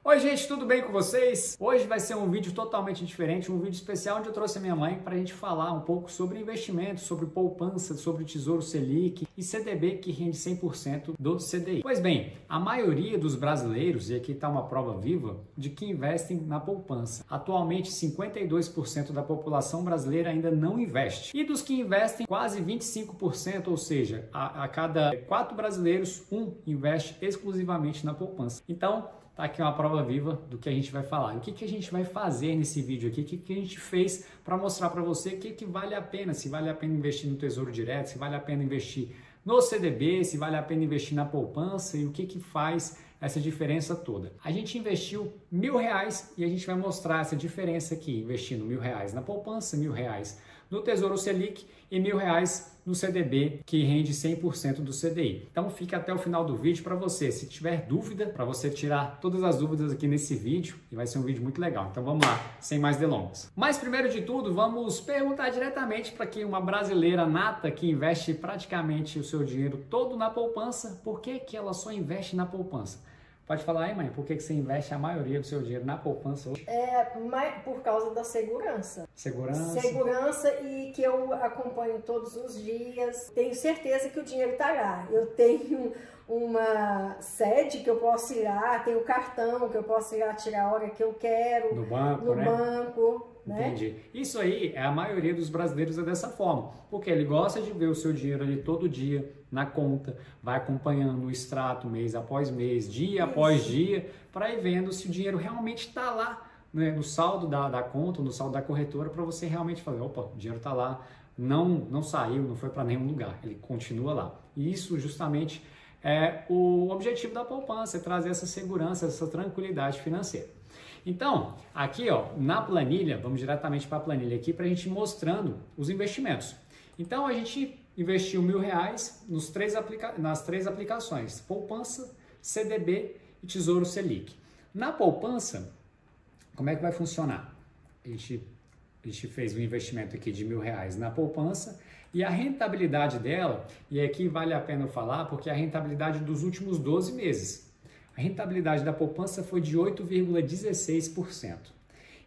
Oi gente, tudo bem com vocês? Hoje vai ser um vídeo totalmente diferente, um vídeo especial onde eu trouxe a minha mãe para a gente falar um pouco sobre investimento, sobre poupança, sobre o Tesouro Selic e CDB que rende 100% do CDI. Pois bem, a maioria dos brasileiros, e aqui está uma prova viva, de que investem na poupança. Atualmente, 52% da população brasileira ainda não investe. E dos que investem, quase 25%, ou seja, a cada 4 brasileiros, um investe exclusivamente na poupança. Então, tá aqui uma prova viva do que a gente vai falar. E o que a gente vai fazer nesse vídeo aqui? O que a gente fez para mostrar para você o que vale a pena, se vale a pena investir no Tesouro Direto, se vale a pena investir no CDB, se vale a pena investir na poupança e o que faz essa diferença toda. A gente investiu R$1.000 e a gente vai mostrar essa diferença aqui, investindo R$1.000 na poupança, R$1.000 no Tesouro Selic e R$1.000 no CDB, que rende 100% do CDI. Então fica até o final do vídeo para você, se tiver dúvida, para você tirar todas as dúvidas aqui nesse vídeo, e vai ser um vídeo muito legal. Então vamos lá, sem mais delongas. Mas primeiro de tudo, vamos perguntar diretamente para que uma brasileira nata que investe praticamente o seu dinheiro todo na poupança, por que ela só investe na poupança? Pode falar aí, mãe, por que você investe a maioria do seu dinheiro na poupança hoje? Por causa da segurança. Segurança? Segurança e que eu acompanho todos os dias. Tenho certeza que o dinheiro está lá. Eu tenho uma sede que eu posso ir lá, tenho cartão que eu posso ir lá tirar a hora que eu quero. No banco, no né? banco, né? Entendi. Isso aí, a maioria dos brasileiros é dessa forma, porque ele gosta de ver o seu dinheiro ali todo dia na conta, vai acompanhando o extrato mês após mês, dia após dia, para ir vendo se o dinheiro realmente está lá, né, no saldo da conta, no saldo da corretora, para você realmente falar, opa, o dinheiro está lá, não saiu, não foi para nenhum lugar, ele continua lá. E isso justamente é o objetivo da poupança, é trazer essa segurança, essa tranquilidade financeira. Então, aqui ó, na planilha, vamos diretamente para a planilha aqui, para a gente ir mostrando os investimentos. Então, a gente investiu R$1.000 nas três aplicações, poupança, CDB e Tesouro Selic. Na poupança, como é que vai funcionar? A gente fez um investimento aqui de R$1.000 na poupança e a rentabilidade dela, e aqui vale a pena eu falar, porque é a rentabilidade dos últimos 12 meses. A rentabilidade da poupança foi de 8,16%.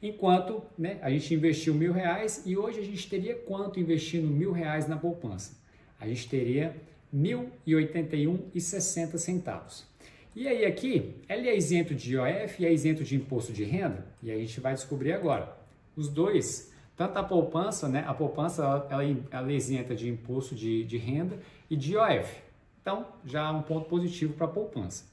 Enquanto a gente investiu R$1.000 e hoje a gente teria quanto investindo R$1.000 na poupança? A gente teria R$ 1.081,60. E aí aqui, ele é isento de IOF e é isento de imposto de renda? E a gente vai descobrir agora. Os dois, tanto a poupança, a poupança ela é isenta de imposto de renda e de IOF. Então, já é um ponto positivo para a poupança.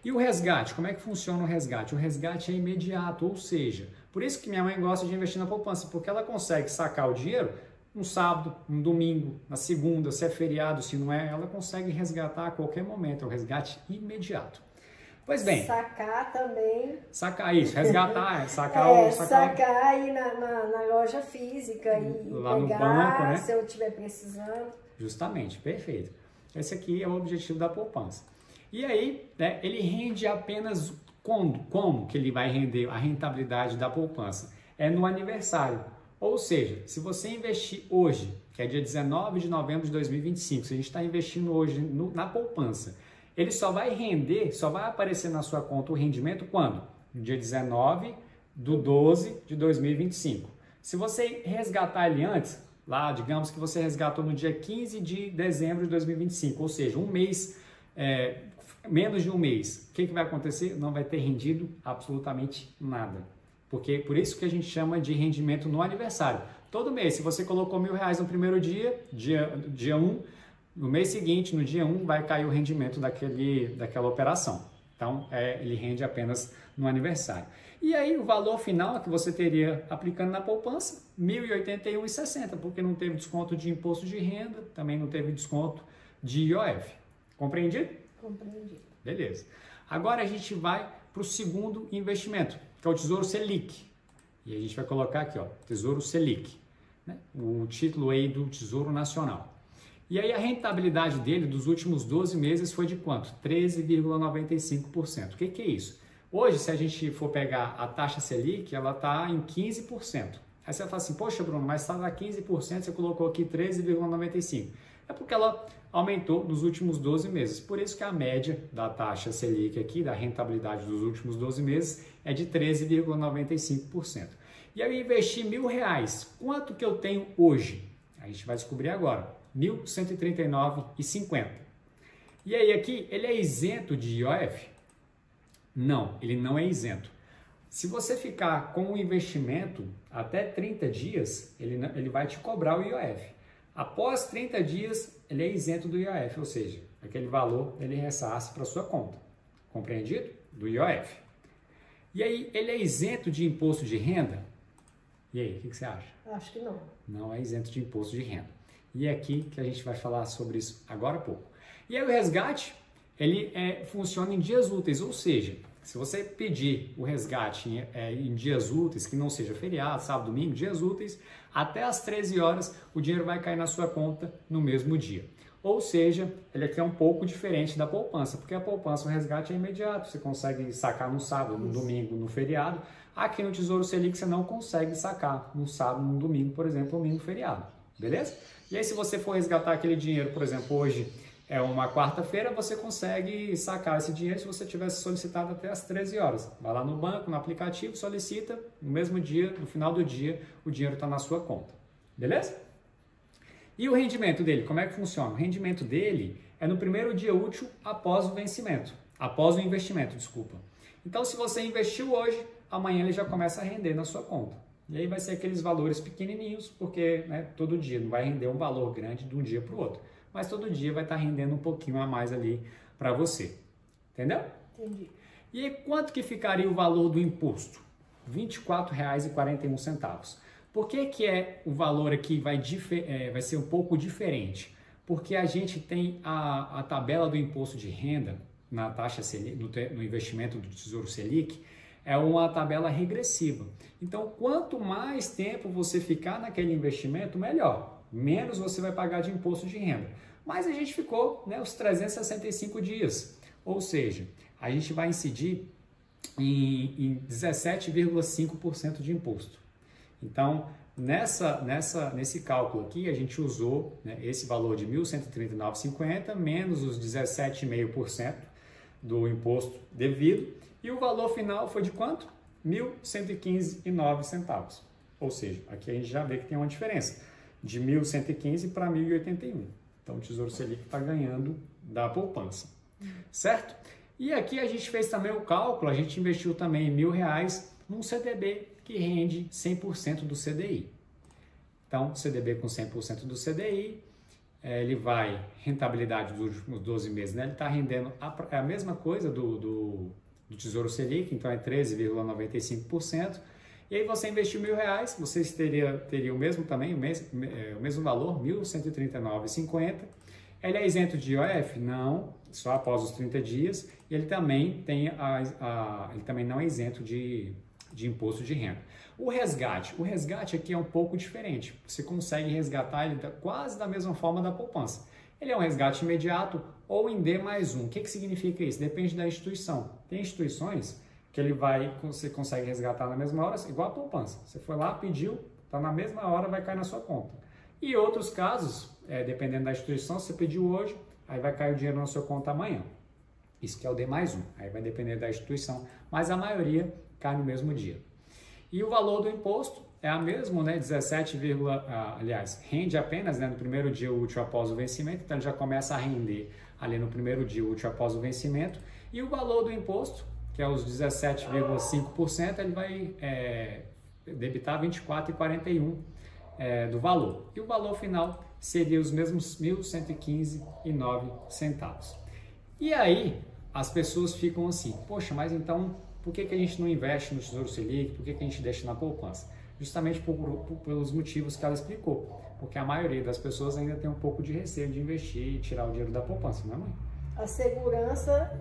E o resgate, como é que funciona o resgate? O resgate é imediato, ou seja, por isso que minha mãe gosta de investir na poupança, porque ela consegue sacar o dinheiro no sábado, no domingo, na segunda, se é feriado, se não é, ela consegue resgatar a qualquer momento, é o resgate imediato. Pois bem. Sacar também. Sacar isso, resgatar, sacar aí na loja física e lá pegar, no banco, né? Se eu estiver precisando. Justamente, perfeito. Esse aqui é o objetivo da poupança. E aí, ele rende apenas como que ele vai render a rentabilidade da poupança? É no aniversário. Ou seja, se você investir hoje, que é dia 19 de novembro de 2025, se a gente está investindo hoje na poupança, ele só vai render, só vai aparecer na sua conta o rendimento quando? No dia 19 de 12 de 2025. Se você resgatar ele antes, lá, digamos que você resgatou no dia 15 de dezembro de 2025, ou seja, um mês, menos de um mês, o que vai acontecer? Não vai ter rendido absolutamente nada. Porque por isso que a gente chama de rendimento no aniversário. Todo mês, se você colocou R$1.000 no primeiro dia 1, no mês seguinte, no dia 1, vai cair o rendimento daquela operação. Então, ele rende apenas no aniversário. E aí, o valor final que você teria aplicando na poupança, R$ 1.081,60, porque não teve desconto de imposto de renda, também não teve desconto de IOF. Compreendido? Compreendido. Beleza. Agora a gente vai para o segundo investimento, que é o Tesouro Selic. E a gente vai colocar aqui, ó, Tesouro Selic, o título aí do Tesouro Nacional. E aí a rentabilidade dele dos últimos 12 meses foi de quanto? 13,95%. O que é isso? Hoje, se a gente for pegar a taxa Selic, ela está em 15%. Aí você vai falar assim, poxa Bruno, mas está lá 15%, você colocou aqui 13,95%. É porque ela aumentou nos últimos 12 meses. Por isso que a média da taxa Selic aqui, da rentabilidade dos últimos 12 meses, é de 13,95%. E aí eu investi R$1.000. Quanto que eu tenho hoje? A gente vai descobrir agora. R$ 1.139,50. E aí aqui, ele é isento de IOF? Não, ele não é isento. Se você ficar com o investimento até 30 dias, ele vai te cobrar o IOF. Após 30 dias, ele é isento do IOF, ou seja, aquele valor ele ressarce para sua conta. Compreendido? Do IOF. E aí, ele é isento de imposto de renda? E aí, o que você acha? Acho que não. Não é isento de imposto de renda. E é aqui que a gente vai falar sobre isso agora há pouco. E aí o resgate, ele funciona em dias úteis, ou seja, se você pedir o resgate em dias úteis, que não seja feriado, sábado, domingo, dias úteis, até às 13 horas o dinheiro vai cair na sua conta no mesmo dia. Ou seja, ele aqui é um pouco diferente da poupança, porque a poupança, o resgate é imediato, você consegue sacar no sábado, no domingo, no feriado. Aqui no Tesouro Selic você não consegue sacar no sábado, no domingo, por exemplo, domingo, feriado. Beleza? E aí se você for resgatar aquele dinheiro, por exemplo, hoje é uma quarta-feira, você consegue sacar esse dinheiro se você tivesse solicitado até às 13 horas. Vai lá no banco, no aplicativo, solicita, no mesmo dia, no final do dia, o dinheiro está na sua conta. Beleza? E o rendimento dele, como é que funciona? O rendimento dele é no primeiro dia útil após o vencimento, após o investimento, desculpa. Então, se você investiu hoje, amanhã ele já começa a render na sua conta. E aí vai ser aqueles valores pequenininhos, porque todo dia não vai render um valor grande de um dia para o outro. Mas todo dia vai estar rendendo um pouquinho a mais ali para você. Entendeu? Entendi. E aí, quanto que ficaria o valor do imposto? R$ 24,41. Por que é o valor aqui vai ser um pouco diferente? Porque a gente tem a tabela do imposto de renda na taxa Selic, no investimento do Tesouro Selic, é uma tabela regressiva. Então, quanto mais tempo você ficar naquele investimento, melhor. Menos você vai pagar de imposto de renda. Mas a gente ficou os 365 dias. Ou seja, a gente vai incidir em 17,5% de imposto. Então, nesse cálculo aqui, a gente usou esse valor de R$ 1.139,50 menos os 17,5% do imposto devido. E o valor final foi de quanto? R$ 1.115,09. Ou seja, aqui a gente já vê que tem uma diferença de 1.115 para 1.081. Então, o Tesouro Selic está ganhando da poupança, certo? E aqui a gente fez também o cálculo, a gente investiu também R$1.000 num CDB que rende 100% do CDI. Então, CDB com 100% do CDI, ele vai, rentabilidade dos últimos 12 meses, ele está rendendo a mesma coisa do Tesouro Selic, então é 13,95%. E aí você investiu R$1.000, você teria o mesmo também, o mesmo valor, R$ 1.139,50. Ele é isento de IOF? Não, só após os 30 dias. E ele também ele também não é isento de imposto de renda. O resgate aqui é um pouco diferente. Você consegue resgatar ele quase da mesma forma da poupança. Ele é um resgate imediato ou em D+1. O que significa isso? Depende da instituição. Tem instituições que você consegue resgatar na mesma hora, igual a poupança. Você foi lá, pediu, está na mesma hora, vai cair na sua conta. E outros casos, dependendo da instituição, você pediu hoje, aí vai cair o dinheiro na sua conta amanhã. Isso que é o D+1, aí vai depender da instituição, mas a maioria cai no mesmo dia. E o valor do imposto é a mesma, 17, aliás, rende apenas no primeiro dia útil após o vencimento, então ele já começa a render ali no primeiro dia útil após o vencimento. E o valor do imposto, que é os 17,5%, ele vai debitar 24,41 do valor. E o valor final seria os mesmos R$ 1.115,09. E aí as pessoas ficam assim, poxa, mas então por que a gente não investe no Tesouro Selic? Por que a gente deixa na poupança? Justamente pelos motivos que ela explicou. Porque a maioria das pessoas ainda tem um pouco de receio de investir e tirar o dinheiro da poupança, não é, mãe? A segurança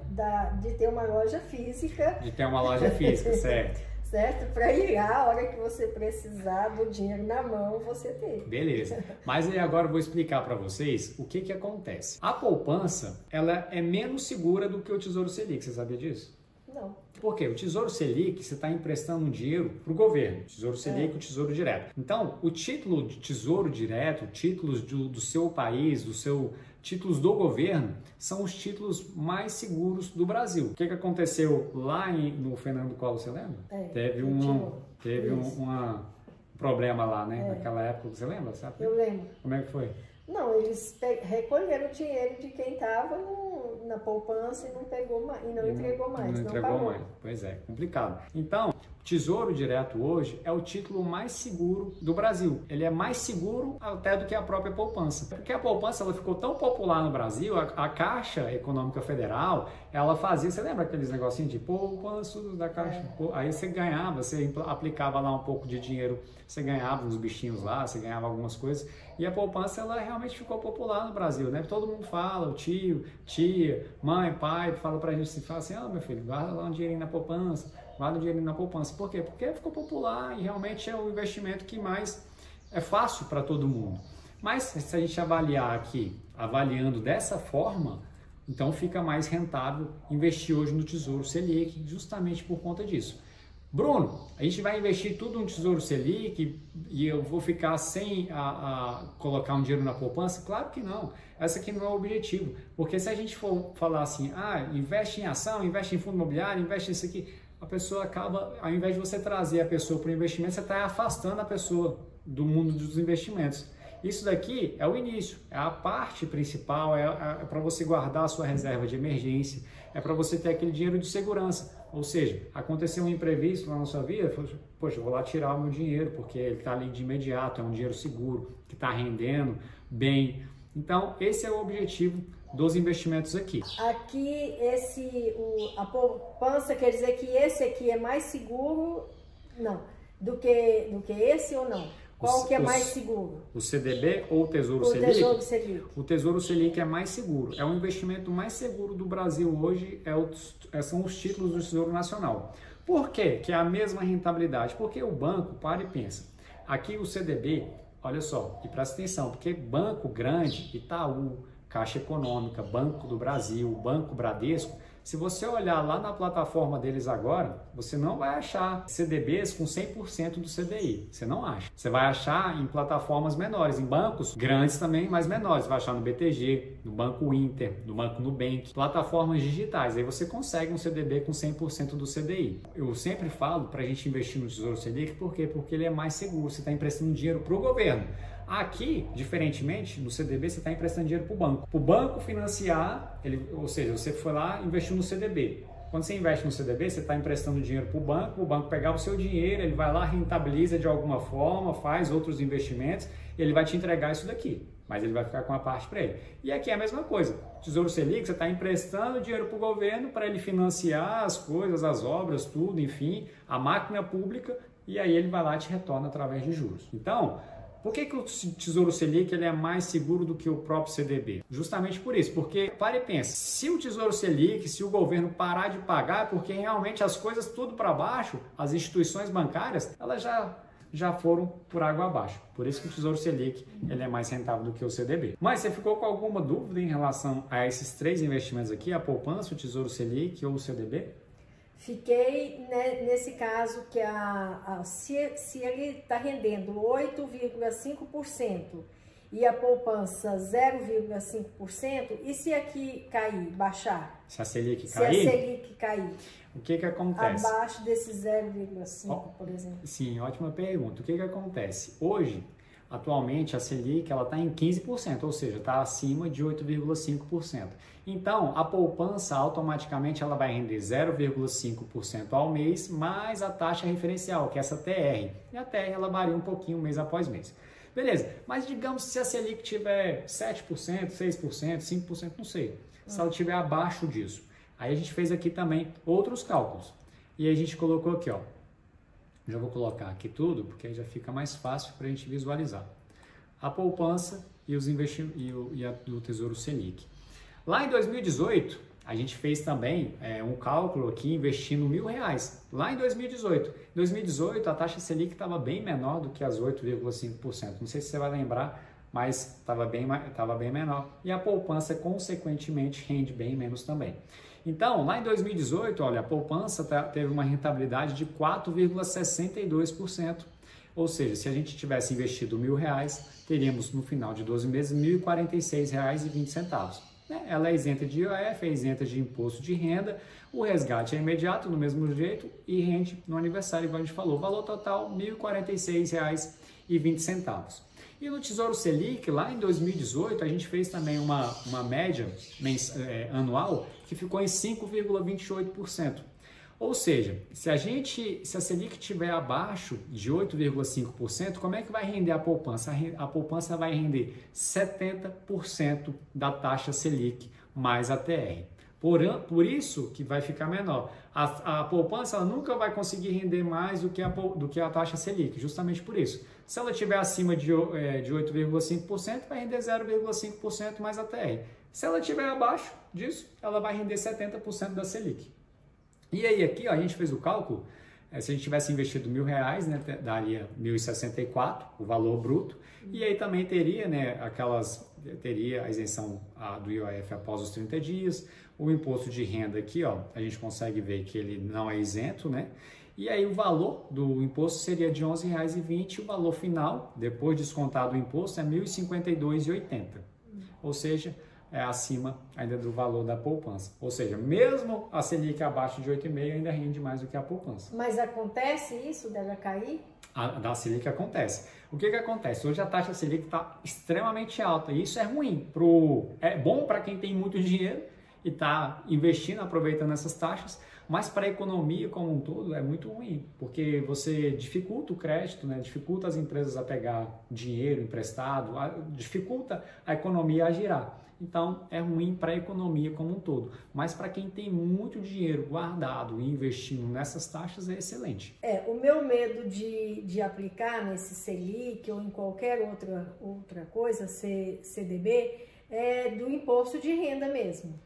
de ter uma loja física. De ter uma loja física, certo. Certo? Para ir lá, a hora que você precisar do dinheiro na mão, você ter. Beleza. Mas aí agora eu vou explicar para vocês o que acontece. A poupança, ela é menos segura do que o Tesouro Selic, você sabia disso? Não. Por quê? O Tesouro Selic, você está emprestando um dinheiro para o governo. Tesouro Selic, o Tesouro Direto. Então, o título de Tesouro Direto, títulos do seu país, títulos do governo, são os títulos mais seguros do Brasil. O que aconteceu lá no Fernando Collor, você lembra? Teve um problema lá, né? Naquela época, você lembra? Sabe? Eu lembro. Como é que foi? Não, eles recolheram o dinheiro de quem estava na poupança e não pegou mais, e não entregou mais. Não entregou mais. Pois é, complicado. Então, o Tesouro Direto hoje é o título mais seguro do Brasil. Ele é mais seguro até do que a própria poupança. Porque a poupança ela ficou tão popular no Brasil, a Caixa Econômica Federal, ela fazia, você lembra aqueles negocinhos de poupança da Caixa? Aí você ganhava, você aplicava lá um pouco de dinheiro, você ganhava uns bichinhos lá, você ganhava algumas coisas. E a poupança, ela realmente ficou popular no Brasil, né? Todo mundo fala, o tio, tia, mãe, pai, fala pra gente, fala assim, meu filho, guarda lá um dinheirinho na poupança, guarda um dinheirinho na poupança. Por quê? Porque ficou popular e realmente é o investimento que mais é fácil para todo mundo. Mas se a gente avaliar aqui, avaliando dessa forma, então fica mais rentável investir hoje no Tesouro Selic, justamente por conta disso. Bruno, a gente vai investir tudo no Tesouro Selic e eu vou ficar sem colocar um dinheiro na poupança? Claro que não. Esse aqui não é o objetivo. Porque se a gente for falar assim, investe em ação, investe em fundo imobiliário, investe nisso aqui, a pessoa acaba, ao invés de você trazer a pessoa para o investimento, você está afastando a pessoa do mundo dos investimentos. Isso daqui é o início, é a parte principal, é para você guardar a sua reserva de emergência, é para você ter aquele dinheiro de segurança. Ou seja, aconteceu um imprevisto lá na sua vida, poxa, eu vou lá tirar o meu dinheiro, porque ele está ali de imediato, é um dinheiro seguro, que está rendendo bem. Então, esse é o objetivo dos investimentos aqui. Aqui, a poupança quer dizer que esse aqui é mais seguro, não, do que esse ou não? Qual que é mais seguro? O CDB ou o Tesouro Selic? O Tesouro Selic. O Tesouro Selic é mais seguro. É o investimento mais seguro do Brasil hoje, são os títulos do Tesouro Nacional. Por quê? Que é a mesma rentabilidade? Porque o banco, para e pensa. Aqui o CDB, olha só, e presta atenção, porque banco grande, Itaú, Caixa Econômica, Banco do Brasil, Banco Bradesco, se você olhar lá na plataforma deles agora, você não vai achar CDBs com 100% do CDI. Você não acha. Você vai achar em plataformas menores, em bancos grandes também, mas menores. Você vai achar no BTG, no Banco Inter, no Banco Nubank, plataformas digitais. Aí você consegue um CDB com 100% do CDI. Eu sempre falo para a gente investir no Tesouro Selic, por quê? Porque ele é mais seguro. Você está emprestando dinheiro para o governo. Aqui, diferentemente, no CDB, você está emprestando dinheiro para o banco. Para o banco financiar, ou seja, você foi lá e investiu no CDB. Quando você investe no CDB, você está emprestando dinheiro para o banco pegar o seu dinheiro, ele vai lá, rentabiliza de alguma forma, faz outros investimentos, e ele vai te entregar isso daqui. Mas ele vai ficar com a parte para ele. E aqui é a mesma coisa. Tesouro Selic, você está emprestando dinheiro para o governo para ele financiar as coisas, as obras, tudo, enfim, a máquina pública, e aí ele vai lá e te retorna através de juros. Então, por que o Tesouro Selic ele é mais seguro do que o próprio CDB? Justamente por isso, porque, para e pensa, se o Tesouro Selic, se o governo parar de pagar, é porque realmente as coisas tudo para baixo, as instituições bancárias, elas já foram por água abaixo. Por isso que o Tesouro Selic ele é mais rentável do que o CDB. Mas você ficou com alguma dúvida em relação a esses três investimentos aqui, a poupança, o Tesouro Selic ou o CDB? Fiquei nesse caso que se ele está rendendo 8,5% e a poupança 0,5%, e se aqui cair, baixar? Se a Selic cair? Se a Selic cair. O que acontece? Abaixo desse 0,5%, por exemplo. Sim, ótima pergunta. O que acontece? Hoje, atualmente, a Selic está em 15%, ou seja, está acima de 8,5%. Então, a poupança automaticamente ela vai render 0,5% ao mês, mais a taxa referencial, que é essa TR. E a TR ela varia um pouquinho mês após mês. Beleza, mas digamos se a Selic tiver 7%, 6%, 5%, não sei. Se ela estiver abaixo disso. Aí a gente fez aqui também outros cálculos. E a gente colocou aqui, ó. Já vou colocar aqui tudo, porque aí já fica mais fácil para a gente visualizar. A poupança e os do Tesouro Selic. Lá em 2018, a gente fez também um cálculo aqui investindo R$1.000. Lá em 2018. Em 2018, a taxa Selic estava bem menor do que as 8,5%. Não sei se você vai lembrar, mas estava bem menor. E a poupança, consequentemente, rende bem menos também. Então, lá em 2018, olha, a poupança teve uma rentabilidade de 4,62%. Ou seja, se a gente tivesse investido R$1.000, teríamos no final de 12 meses R$ 1.046,20. Ela é isenta de IOF, é isenta de imposto de renda, o resgate é imediato, do mesmo jeito, e rende no aniversário, igual a gente falou. Valor total, R$ 1.046,20. E no Tesouro Selic, lá em 2018, a gente fez também uma média anual que ficou em 5,28%. Ou seja, se a Selic estiver abaixo de 8,5%, como é que vai render a poupança? A poupança vai render 70% da taxa Selic mais a TR. Por isso que vai ficar menor. A poupança ela nunca vai conseguir render mais do que a taxa Selic, justamente por isso. Se ela estiver acima de 8,5%, vai render 0,5% mais a TR. Se ela estiver abaixo disso, ela vai render 70% da Selic. E aí aqui ó, a gente fez o cálculo, se a gente tivesse investido R$1.000, né, daria 1.064, o valor bruto, e aí também teria, né, teria a isenção do IOF após os 30 dias, o imposto de renda aqui, ó, a gente consegue ver que ele não é isento, né, e aí o valor do imposto seria de R$11,20, o valor final, depois descontado o imposto, é R$1.052,80, ou seja, é acima ainda do valor da poupança. Ou seja, mesmo a Selic abaixo de 8,5 ainda rende mais do que a poupança. Mas acontece isso dela cair? A da Selic acontece. O que acontece? Hoje a taxa Selic está extremamente alta e isso é ruim. É bom para quem tem muito dinheiro e está investindo, aproveitando essas taxas, mas para a economia como um todo é muito ruim, porque você dificulta o crédito, né? Dificulta as empresas a pegar dinheiro emprestado, dificulta a economia a girar. Então, é ruim para a economia como um todo. Mas para quem tem muito dinheiro guardado e investindo nessas taxas, é excelente. O meu medo de aplicar nesse Selic ou em qualquer outra coisa, CDB, é do imposto de renda mesmo.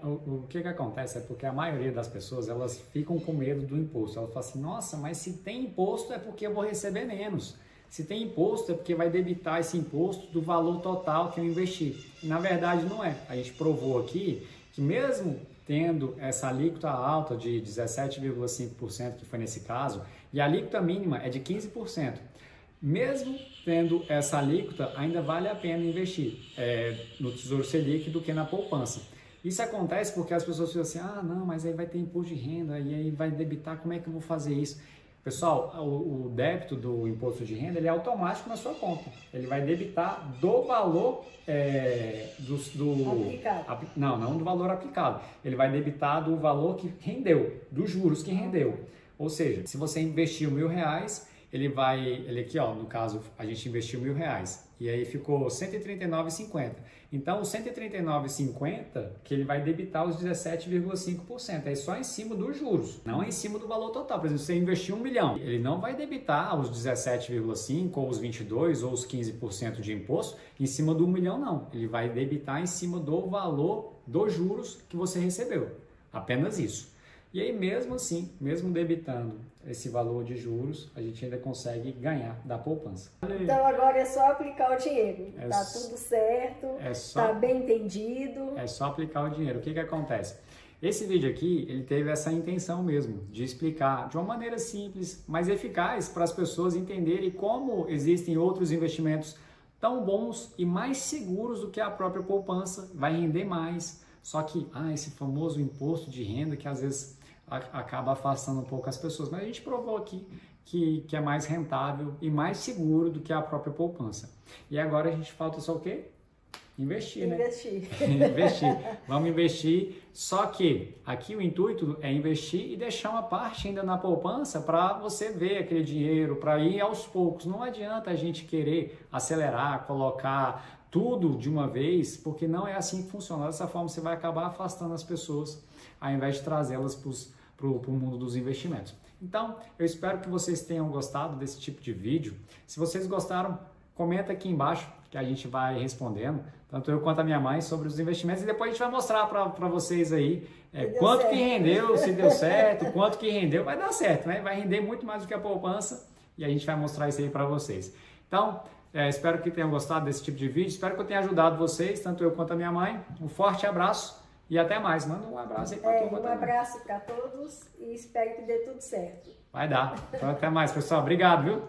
O que acontece é porque a maioria das pessoas, elas ficam com medo do imposto. Elas falam assim, nossa, mas se tem imposto é porque eu vou receber menos. Se tem imposto é porque vai debitar esse imposto do valor total que eu investi. E, na verdade não é. A gente provou aqui que mesmo tendo essa alíquota alta de 17,5%, que foi nesse caso, e a alíquota mínima é de 15%, mesmo tendo essa alíquota, ainda vale a pena investir no Tesouro Selic do que na poupança. Isso acontece porque as pessoas ficam assim, não, mas aí vai ter imposto de renda, e aí vai debitar, como é que eu vou fazer isso? Pessoal, o débito do imposto de renda ele é automático na sua conta. Ele vai debitar do valor aplicado. Não do valor aplicado. Ele vai debitar do valor que rendeu, dos juros que rendeu. Ou seja, se você investiu R$1.000, ele aqui, ó, no caso, a gente investiu R$1.000 e aí ficou R$ 139,50. Então, o 139,50 que ele vai debitar os 17,5%. É só em cima dos juros, não é em cima do valor total. Por exemplo, você investiu R$1 milhão, ele não vai debitar os 17,5% ou os 22% ou os 15% de imposto em cima do R$1 milhão, não. Ele vai debitar em cima do valor dos juros que você recebeu. Apenas isso. E aí, mesmo assim, mesmo debitando esse valor de juros, a gente ainda consegue ganhar da poupança. Então, agora é só aplicar o dinheiro. Tá tudo certo, tá bem entendido. É só aplicar o dinheiro. O que acontece? Esse vídeo aqui, ele teve essa intenção mesmo, de explicar de uma maneira simples, mas eficaz para as pessoas entenderem como existem outros investimentos tão bons e mais seguros do que a própria poupança, vai render mais. Só que, esse famoso imposto de renda que às vezes acaba afastando um pouco as pessoas. Mas a gente provou aqui que é mais rentável e mais seguro do que a própria poupança. E agora a gente falta só o quê? Investir, né? Investir. Vamos investir, só que aqui o intuito é investir e deixar uma parte ainda na poupança para você ver aquele dinheiro, para ir aos poucos. Não adianta a gente querer acelerar, colocar tudo de uma vez, porque não é assim que funciona. Dessa forma você vai acabar afastando as pessoas, ao invés de trazê-las para o mundo dos investimentos. Então, eu espero que vocês tenham gostado desse tipo de vídeo. Se vocês gostaram, comenta aqui embaixo que a gente vai respondendo, tanto eu quanto a minha mãe, sobre os investimentos, e depois a gente vai mostrar para vocês aí quanto que rendeu, se deu certo, quanto que rendeu, vai dar certo, né? Vai render muito mais do que a poupança e a gente vai mostrar isso aí para vocês. Então, espero que tenham gostado desse tipo de vídeo, espero que eu tenha ajudado vocês, tanto eu quanto a minha mãe. Um forte abraço E até mais. Manda um abraço aí pra turma também. Um abraço para todos e espero que dê tudo certo. Vai dar. Então até mais, pessoal. Obrigado, viu?